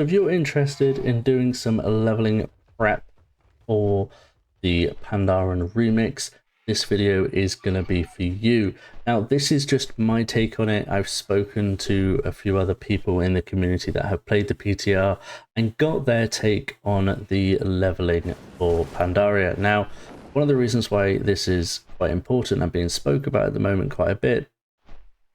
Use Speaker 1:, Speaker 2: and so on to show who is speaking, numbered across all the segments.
Speaker 1: If you're interested in doing some leveling prep for the Pandaren remix, this video is going to be for you. Now, this is just my take on it. I've spoken to a few other people in the community that have played the PTR and got their take on the leveling for Pandaria. Now, one of the reasons why this is quite important and being spoke about at the moment quite a bit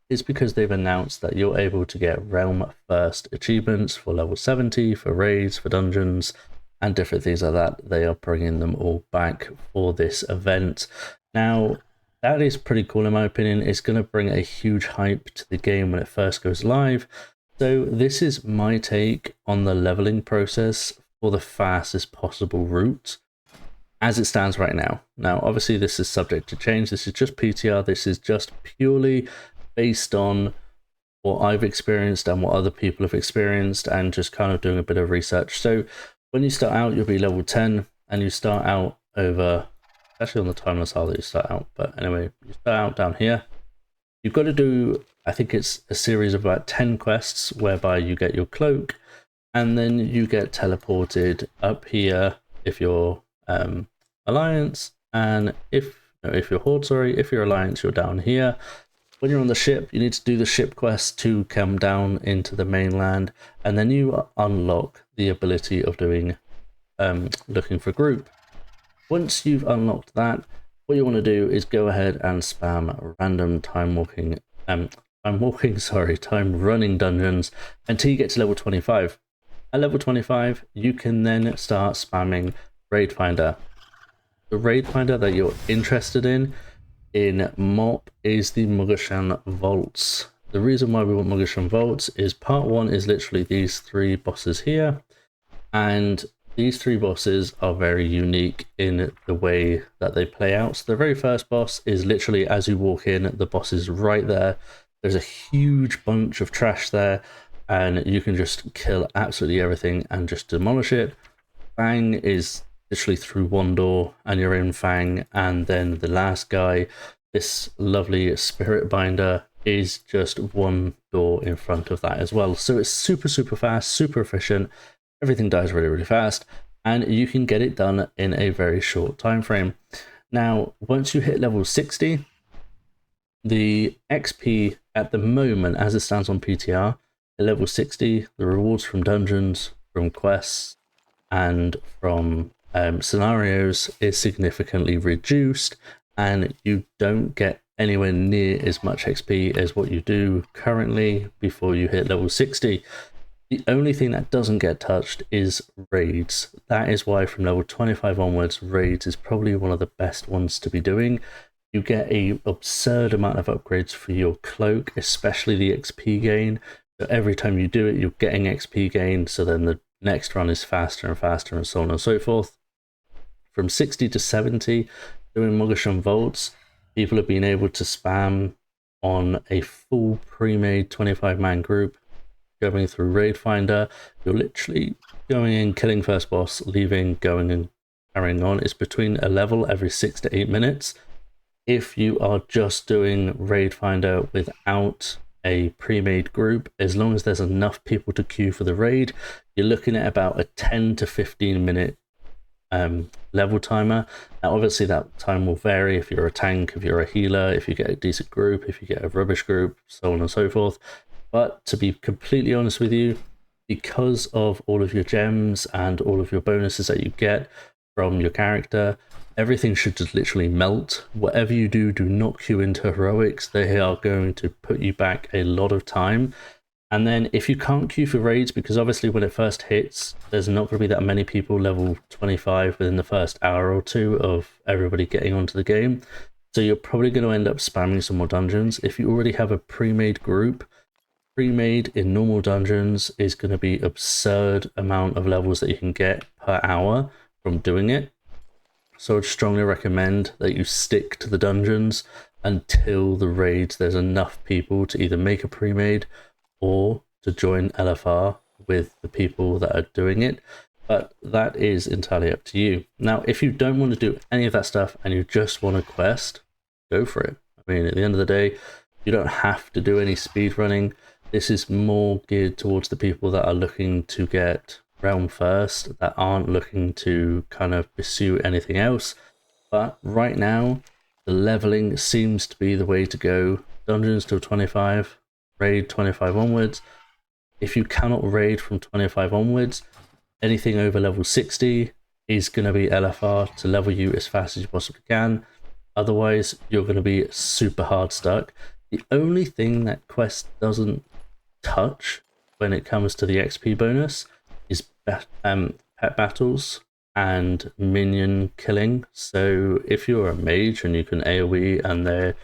Speaker 1: is because they've announced that you're able to get realm first achievements for level 70, for raids, for dungeons, and different things like that. They are bringing them all back for this event. Now, that is pretty cool in my opinion. It's going to bring a huge hype to the game when it first goes live. So this is my take on the leveling process for the fastest possible route as it stands right now. Now, obviously this is subject to change. This is just PTR. This is just purely based on what I've experienced and what other people have experienced, and just kind of doing a bit of research. So when you start out, you'll be level 10, and you start out over, actually on the timeless how that you start out, but anyway, you start out down here. You've got to do, I think it's a series of about 10 quests whereby you get your cloak, and then you get teleported up here if you're Alliance, and if you're Horde, sorry, if you're Alliance, you're down here. When you're on the ship, you need to do the ship quest to come down into the mainland, and then you unlock the ability of doing looking for group. Once you've unlocked that, what you want to do is go ahead and spam random time running dungeons until you get to level 25. At level 25, you can then start spamming raid finder. The raid finder that you're interested in MoP is the Mugashan Vaults. The reason why we want Mugashan Vaults is part one is literally these three bosses here, and these three bosses are very unique in the way that they play out. So the very first boss is literally as you walk in, the boss is right there. There's a huge bunch of trash there, and you can just kill absolutely everything and just demolish it. Fang is literally through one door and you're in Fang, and then the last guy, this lovely spirit binder, is just one door in front of that as well. So it's super fast, super efficient, everything dies really fast, and you can get it done in a very short time frame. Now, once you hit level 60, the XP at the moment as it stands on PTR, at level 60, the rewards from dungeons, from quests, and from scenarios is significantly reduced, and you don't get anywhere near as much XP as what you do currently before you hit level 60. The only thing that doesn't get touched is raids. That is why from level 25 onwards, raids is probably one of the best ones to be doing. You get a absurd amount of upgrades for your cloak, especially the XP gain. So every time you do it, you're getting XP gain, so then the next run is faster and faster, and so on and so forth. From 60 to 70, doing Mugashan Vaults, people have been able to spam on a full pre-made 25-man group, going through Raid Finder. You're literally going in, killing first boss, leaving, going and carrying on. It's between a level every 6 to 8 minutes. If you are just doing Raid Finder without a pre-made group, as long as there's enough people to queue for the raid, you're looking at about a 10 to 15 minute level timer. Now obviously that time will vary if you're a tank, if you're a healer, if you get a decent group, if you get a rubbish group, so on and so forth. But to be completely honest with you, because of all of your gems and all of your bonuses that you get from your character, everything should just literally melt. Whatever you do, do not queue into heroics. They are going to put you back a lot of time. And then if you can't queue for raids, because obviously when it first hits, there's not going to be that many people level 25 within the first hour or two of everybody getting onto the game. So you're probably going to end up spamming some more dungeons. If you already have a pre-made group, pre-made in normal dungeons is going to be absurd amount of levels that you can get per hour from doing it. So I'd strongly recommend that you stick to the dungeons until the raids. There's enough people to either make a pre-made or to join LFR with the people that are doing it, but that is entirely up to you. Now, if you don't want to do any of that stuff and you just want a quest, go for it. I mean, at the end of the day, you don't have to do any speed running. This is more geared towards the people that are looking to get realm first, that aren't looking to kind of pursue anything else. But right now, the leveling seems to be the way to go. Dungeons till 25, raid 25 onwards. If you cannot raid from 25 onwards, anything over level 60 is going to be LFR to level you as fast as you possibly can. Otherwise, you're going to be super hard stuck. The only thing that Quest doesn't touch when it comes to the XP bonus is pet battles and minion killing. So if you're a mage and you can AoE, and there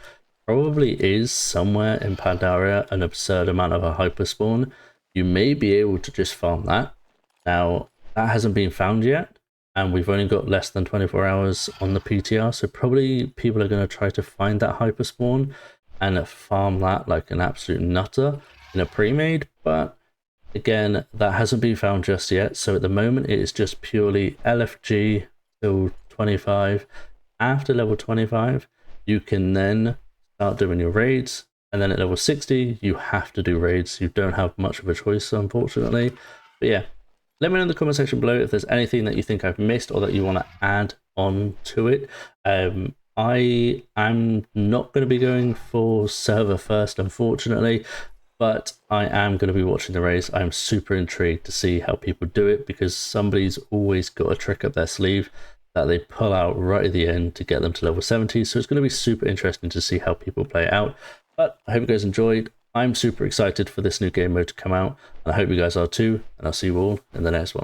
Speaker 1: probably is somewhere in Pandaria an absurd amount of a hyperspawn, you may be able to just farm that. Now, that hasn't been found yet, and we've only got less than 24 hours on the PTR, so probably people are going to try to find that hyperspawn and farm that like an absolute nutter in a pre-made, but again, that hasn't been found just yet. So at the moment, it is just purely LFG till 25. After level 25, you can then start doing your raids, and then at level 60, you have to do raids. You don't have much of a choice, unfortunately. But yeah, let me know in the comment section below if there's anything that you think I've missed or that you want to add on to it. I am not going to be going for server first, unfortunately, but I am going to be watching the race. I'm super intrigued to see how people do it, because somebody's always got a trick up their sleeve that they pull out right at the end to get them to level 70. So it's going to be super interesting to see how people play it out. But I hope you guys enjoyed. I'm super excited for this new game mode to come out, and I hope you guys are too, and I'll see you all in the next one.